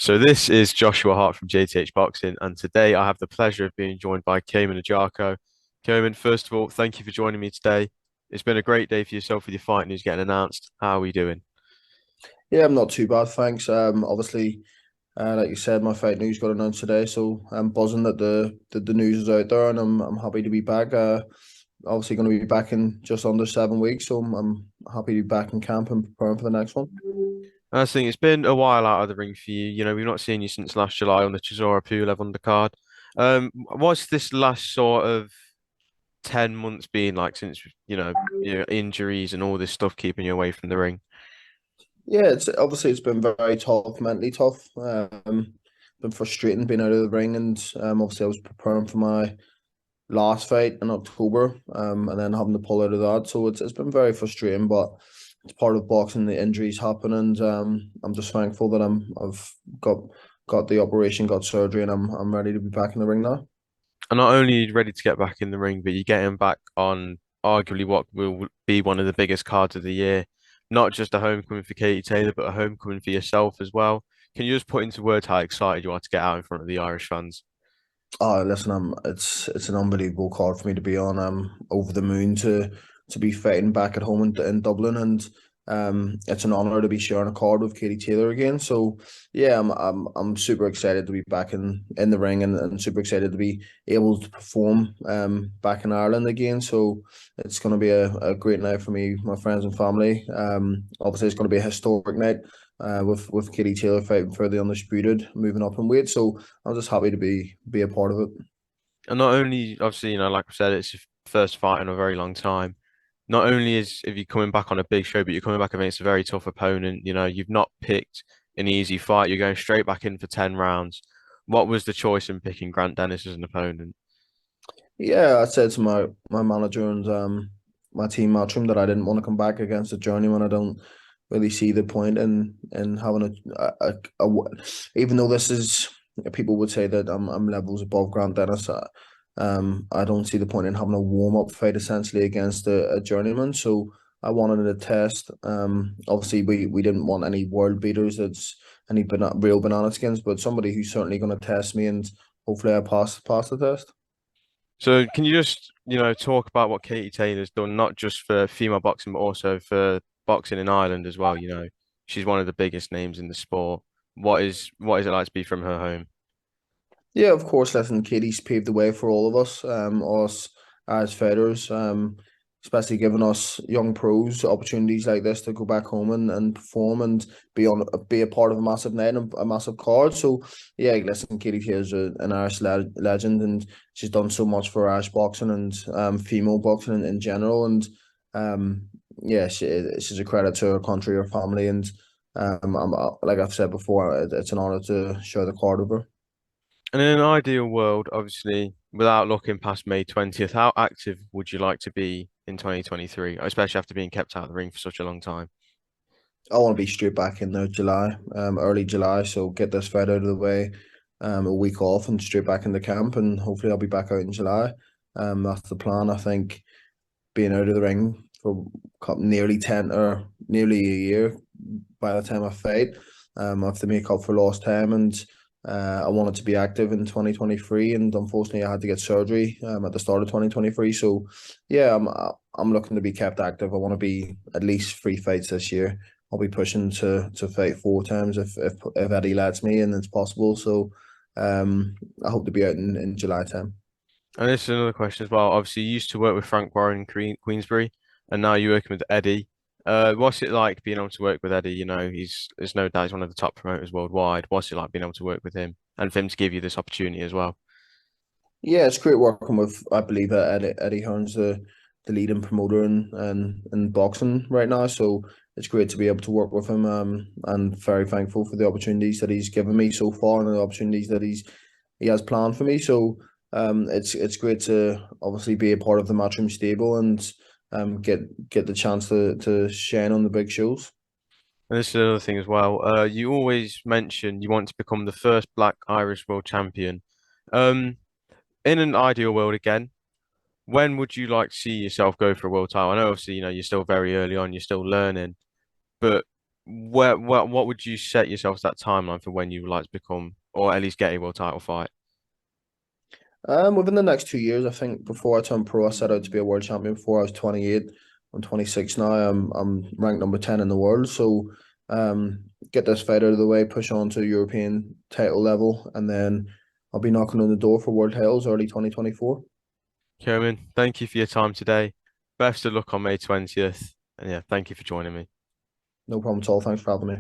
So this is Joshua Hart from JTH Boxing, and today I have the pleasure of being joined by Caoimhín Agyarko. Caoimhín, first of all, thank you for joining me today. It's been a great day for yourself with your fight news getting announced. How are we doing? Yeah, I'm not too bad, thanks. Obviously, like you said, my fight news got announced today, so I'm buzzing that the news is out there, and I'm happy to be back. Obviously, going to be back in just under 7 weeks, so I'm happy to be back in camp and preparing for the next one. I think it's been a while out of the ring for you. We've not seen you since last July on the Chisora Pulev undercard. What's this last sort of 10 months been like since, your injuries and all this stuff keeping you away from the ring? Yeah, it's been very tough, mentally tough. Been frustrating being out of the ring, and obviously I was preparing for my last fight in October, and then having to pull out of that. So it's been very frustrating, but it's part of boxing. The injuries happen, and I'm just thankful that I've got the operation, got surgery, and I'm ready to be back in the ring now. And not only are you ready to get back in the ring, but you're getting back on arguably what will be one of the biggest cards of the year. Not just a homecoming for Katie Taylor, but a homecoming for yourself as well. Can you just put into words how excited you are to get out in front of the Irish fans? Oh, listen, it's an unbelievable card for me to be on. I'm over the moon to be fighting back at home in Dublin, and it's an honor to be sharing a card with Katie Taylor again. So yeah, I'm super excited to be back in the ring, and super excited to be able to perform back in Ireland again. So it's going to be a great night for me, my friends and family. Obviously it's going to be a historic night. With Katie Taylor fighting for the undisputed, moving up in weight. So I'm just happy to be a part of it. And not only, obviously, like I said, it's your first fight in a very long time. Not only is if you're coming back on a big show, but you're coming back against a very tough opponent. You've not picked an easy fight. You're going straight back in for 10 rounds. What was the choice in picking Grant Dennis as an opponent? Yeah, I said to my manager and my team matchroom that I didn't want to come back against a journeyman. I don't really see the point in having even though this is people would say that I'm levels above Grant Dennis. I don't see the point in having a warm up fight essentially against a journeyman. So I wanted a test. Obviously we didn't want any world beaters. That's any real banana skins, but somebody who's certainly going to test me, and hopefully I pass the test. So can you just, talk about what Katie Taylor's done, not just for female boxing, but also for boxing in Ireland as well? She's one of the biggest names in the sport. What is it like to be from her home? Yeah, of course. Listen, Katie's paved the way for all of us as fighters, especially giving us young pros opportunities like this to go back home and perform and be a part of a massive night and a massive card. So yeah, listen, Katie here's an Irish legend, and she's done so much for Irish boxing and female boxing in general. And yeah, she's a credit to her country, her family, and like I've said before, it's an honor to share the card with her. And in an ideal world, obviously, without looking past May 20th, how active would you like to be in 2023, especially after being kept out of the ring for such a long time? I want to be straight back in there July, early July. So get this fight out of the way, a week off and straight back into camp, and hopefully I'll be back out in July. That's the plan. I think being out of the ring for nearly 10 or nearly a year by the time I fight, I have to make up for lost time, and I wanted to be active in 2023, and unfortunately I had to get surgery at the start of 2023. So yeah, I'm looking to be kept active. I want to be at least 3 fights this year. I'll be pushing to fight 4 times if Eddie lets me and it's possible. So I hope to be out in July time. And this is another question as well. Obviously, you used to work with Frank Warren in Queensbury, and now you're working with Eddie. What's it like being able to work with Eddie? There's no doubt he's one of the top promoters worldwide. What's it like being able to work with him and for him to give you this opportunity as well? Yeah, it's great working with, I believe, Eddie Hearn's the leading promoter in boxing right now. So it's great to be able to work with him. And very thankful for the opportunities that he's given me so far and the opportunities that he has planned for me. So it's great to obviously be a part of the Matchroom stable and get the chance to shine on the big shows. And this is another thing as well. You always mention you want to become the first Black Irish world champion. Um, in an ideal world again, when would you like to see yourself go for a world title? I know obviously, you're still very early on, you're still learning, but what would you set yourself as that timeline for when you would like to become, or at least get a world title fight? Within the next 2 years, I think before I turned pro, I set out to be a world champion before I was 28. I'm 26 now. I'm ranked number 10 in the world. So get this fight out of the way, push on to European title level, and then I'll be knocking on the door for world titles early 2024. Caoimhín, thank you for your time today. Best of luck on May 20th. And yeah, thank you for joining me. No problem at all. Thanks for having me.